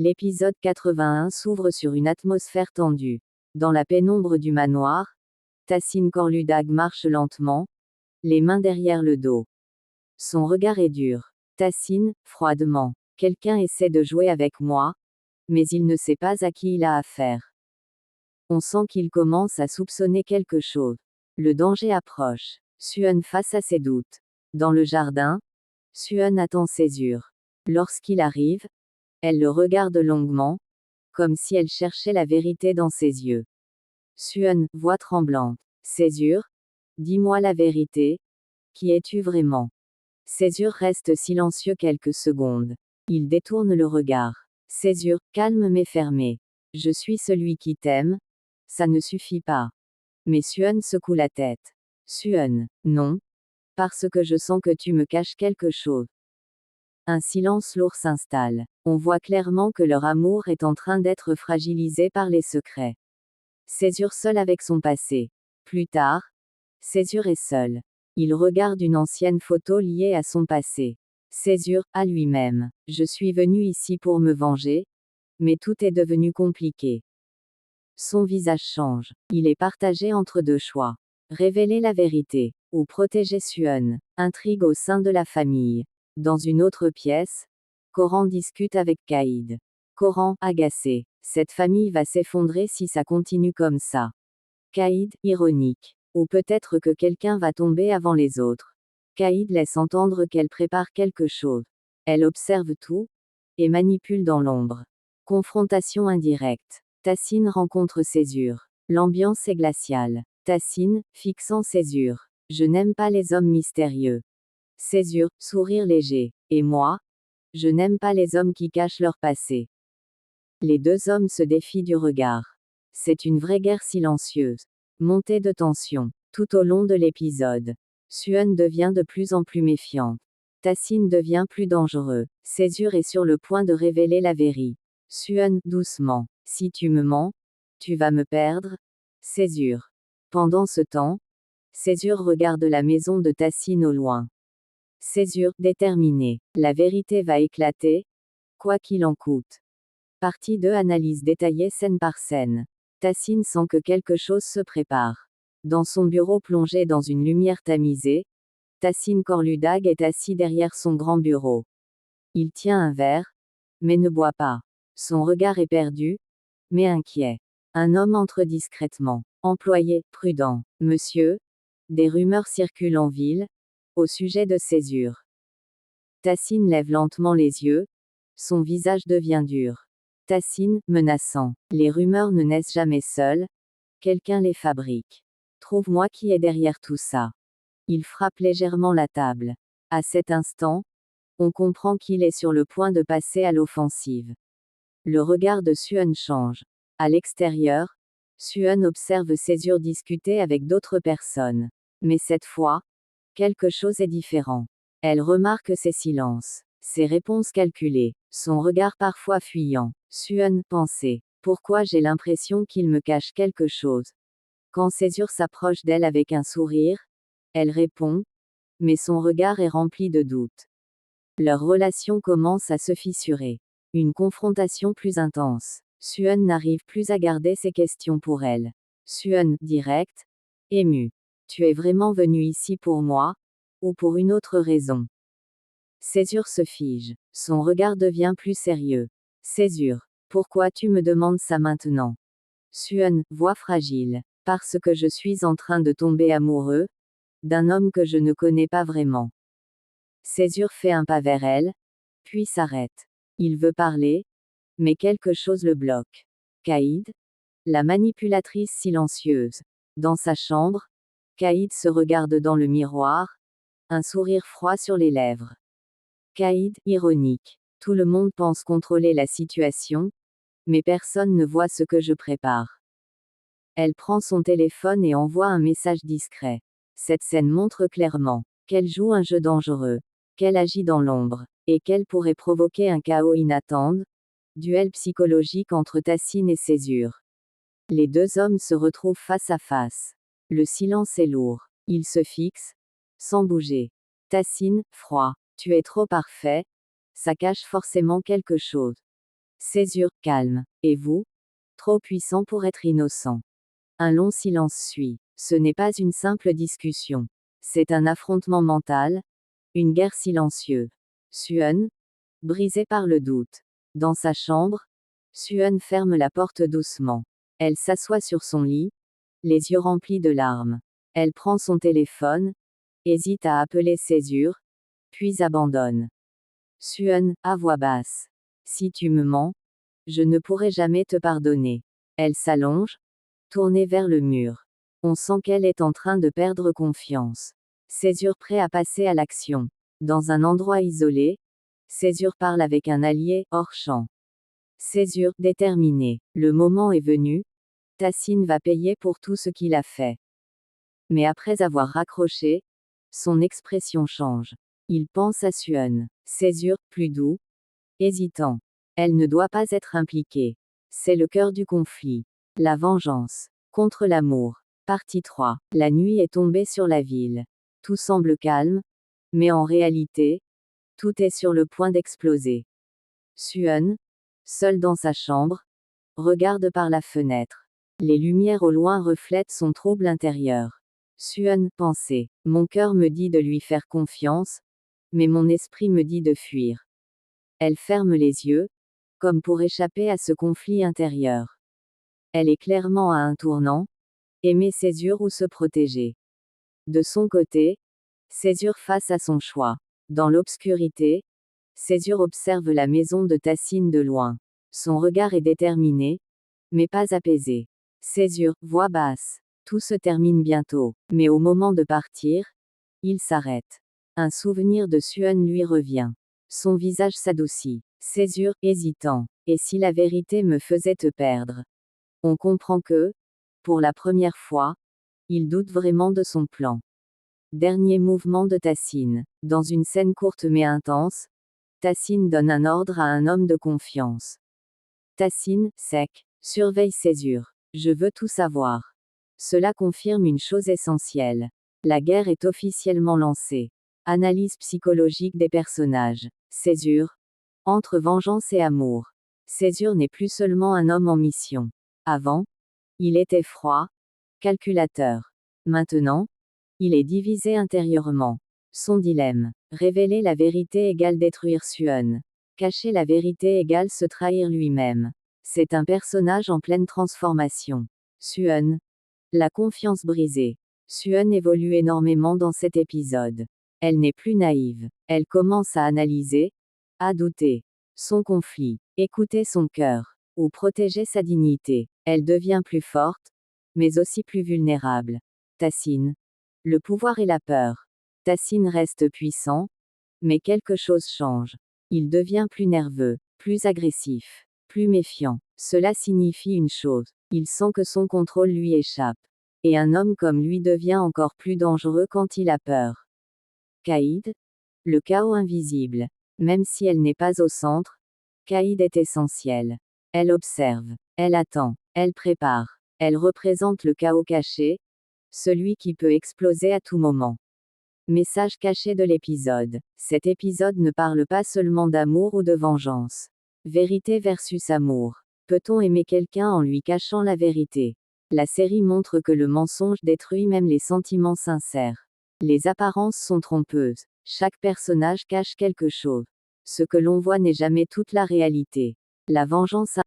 L'épisode 81 s'ouvre sur une atmosphère tendue. Dans la pénombre du manoir, Tassine Corludag marche lentement, les mains derrière le dos. Son regard est dur. Tassine, froidement. Quelqu'un essaie de jouer avec moi, mais il ne sait pas à qui il a affaire. On sent qu'il commence à soupçonner quelque chose. Le danger approche. Suan face à ses doutes. Dans le jardin, Suan attend Césure. Lorsqu'il arrive, elle le regarde longuement, comme si elle cherchait la vérité dans ses yeux. Suan, voix tremblante. Césure, dis-moi la vérité. Qui es-tu vraiment? Césure reste silencieux quelques secondes. Il détourne le regard. Césure, calme mais fermé. Je suis celui qui t'aime. Ça ne suffit pas. Mais Suan secoue la tête. Suan, non. Parce que je sens que tu me caches quelque chose. Un silence lourd s'installe. On voit clairement que leur amour est en train d'être fragilisé par les secrets. Césure seul avec son passé. Plus tard, Césure est seul. Il regarde une ancienne photo liée à son passé. Césure, à lui-même. Je suis venu ici pour me venger, mais tout est devenu compliqué. Son visage change. Il est partagé entre deux choix. Révéler la vérité, ou protéger Suan. Intrigue au sein de la famille. Dans une autre pièce, Coran discute avec Caïd. Coran, agacé. Cette famille va s'effondrer si ça continue comme ça. Caïd, ironique. Ou peut-être que quelqu'un va tomber avant les autres. Caïd laisse entendre qu'elle prépare quelque chose. Elle observe tout, et manipule dans l'ombre. Confrontation indirecte. Tassine rencontre Césure. L'ambiance est glaciale. Tassine, fixant Césure. Je n'aime pas les hommes mystérieux. Césure, sourire léger. Et moi? Je n'aime pas les hommes qui cachent leur passé. Les deux hommes se défient du regard. C'est une vraie guerre silencieuse. Montée de tension. Tout au long de l'épisode, Suan devient de plus en plus méfiante. Tassine devient plus dangereux. Césure est sur le point de révéler la vérité. Suan, doucement. Si tu me mens, tu vas me perdre. Césure. Pendant ce temps, Césure regarde la maison de Tassine au loin. Césure, déterminée. La vérité va éclater, quoi qu'il en coûte. Partie 2. Analyse détaillée scène par scène. Tassine sent que quelque chose se prépare. Dans son bureau plongé dans une lumière tamisée, Tassine Corludag est assis derrière son grand bureau. Il tient un verre, mais ne boit pas. Son regard est perdu, mais inquiet. Un homme entre discrètement. Employé, prudent. Monsieur, des rumeurs circulent en ville, au sujet de Césure. Tassine lève lentement les yeux, son visage devient dur. Tassine, menaçant. Les rumeurs ne naissent jamais seules, quelqu'un les fabrique. Trouve-moi qui est derrière tout ça. Il frappe légèrement la table. À cet instant, on comprend qu'il est sur le point de passer à l'offensive. Le regard de Suan change. À l'extérieur, Suan observe Césure discuter avec d'autres personnes. Mais cette fois, quelque chose est différent. Elle remarque ses silences, ses réponses calculées, son regard parfois fuyant. Suan, pensée. Pourquoi j'ai l'impression qu'il me cache quelque chose? Quand Césure s'approche d'elle avec un sourire, elle répond, mais son regard est rempli de doutes. Leur relation commence à se fissurer. Une confrontation plus intense. Suan n'arrive plus à garder ses questions pour elle. Suan, direct, ému. Tu es vraiment venu ici pour moi, ou pour une autre raison? Césure se fige. Son regard devient plus sérieux. Césure, pourquoi tu me demandes ça maintenant? Suan, voix fragile. Parce que je suis en train de tomber amoureux d'un homme que je ne connais pas vraiment. Césure fait un pas vers elle, puis s'arrête. Il veut parler, mais quelque chose le bloque. Caïd? La manipulatrice silencieuse. Dans sa chambre, Caïd se regarde dans le miroir, un sourire froid sur les lèvres. Caïd, ironique. Tout le monde pense contrôler la situation, mais personne ne voit ce que je prépare. Elle prend son téléphone et envoie un message discret. Cette scène montre clairement qu'elle joue un jeu dangereux, qu'elle agit dans l'ombre, et qu'elle pourrait provoquer un chaos inattendu. Duel psychologique entre Tassine et Césure. Les deux hommes se retrouvent face à face. Le silence est lourd. Ils se fixent, sans bouger. Tassine, froid. Tu es trop parfait. Ça cache forcément quelque chose. Césure, calme. Et vous? Trop puissant pour être innocent. Un long silence suit. Ce n'est pas une simple discussion. C'est un affrontement mental, une guerre silencieuse. Sueun, brisée par le doute. Dans sa chambre, Sueun ferme la porte doucement. Elle s'assoit sur son lit, les yeux remplis de larmes. Elle prend son téléphone, hésite à appeler Césure, puis abandonne. Sueun, à voix basse. Si tu me mens, je ne pourrai jamais te pardonner. Elle s'allonge, tournée vers le mur. On sent qu'elle est en train de perdre confiance. Césure prêt à passer à l'action. Dans un endroit isolé, Césure parle avec un allié, hors champ. Césure, déterminée. Le moment est venu. Tassine va payer pour tout ce qu'il a fait. Mais après avoir raccroché, son expression change. Il pense à Sueun. Césure, plus doux, hésitant. Elle ne doit pas être impliquée. C'est le cœur du conflit. La vengeance. Contre l'amour. Partie 3. La nuit est tombée sur la ville. Tout semble calme, mais en réalité, tout est sur le point d'exploser. Sueun, seul dans sa chambre, regarde par la fenêtre. Les lumières au loin reflètent son trouble intérieur. Sueun, pensée. Mon cœur me dit de lui faire confiance, mais mon esprit me dit de fuir. Elle ferme les yeux, comme pour échapper à ce conflit intérieur. Elle est clairement à un tournant, aimer Césure ou se protéger. De son côté, Césure face à son choix. Dans l'obscurité, Césure observe la maison de Tassine de loin. Son regard est déterminé, mais pas apaisé. Césure, voix basse. Tout se termine bientôt. Mais au moment de partir, il s'arrête. Un souvenir de Sueun lui revient. Son visage s'adoucit. Césure, hésitant. Et si la vérité me faisait te perdre? On comprend que, pour la première fois, il doute vraiment de son plan. Dernier mouvement de Tassine. Dans une scène courte mais intense, Tassine donne un ordre à un homme de confiance. Tassine, sec, surveille Césure. Je veux tout savoir. Cela confirme une chose essentielle. La guerre est officiellement lancée. Analyse psychologique des personnages. Césure. Entre vengeance et amour. Césure n'est plus seulement un homme en mission. Avant, il était froid, calculateur. Maintenant, il est divisé intérieurement. Son dilemme. Révéler la vérité égale détruire Sueun. Cacher la vérité égale se trahir lui-même. C'est un personnage en pleine transformation. Sueun. La confiance brisée. Sueun évolue énormément dans cet épisode. Elle n'est plus naïve. Elle commence à analyser, à douter. Son conflit. Écouter son cœur. Ou protéger sa dignité. Elle devient plus forte, mais aussi plus vulnérable. Tassine. Le pouvoir et la peur. Tassine reste puissant, mais quelque chose change. Il devient plus nerveux, plus agressif, plus méfiant. Cela signifie une chose. Il sent que son contrôle lui échappe. Et un homme comme lui devient encore plus dangereux quand il a peur. Caïd. Le chaos invisible. Même si elle n'est pas au centre, Caïd est essentielle. Elle observe. Elle attend. Elle prépare. Elle représente le chaos caché, celui qui peut exploser à tout moment. Message caché de l'épisode. Cet épisode ne parle pas seulement d'amour ou de vengeance. Vérité versus amour. Peut-on aimer quelqu'un en lui cachant la vérité? La série montre que le mensonge détruit même les sentiments sincères. Les apparences sont trompeuses. Chaque personnage cache quelque chose. Ce que l'on voit n'est jamais toute la réalité. La vengeance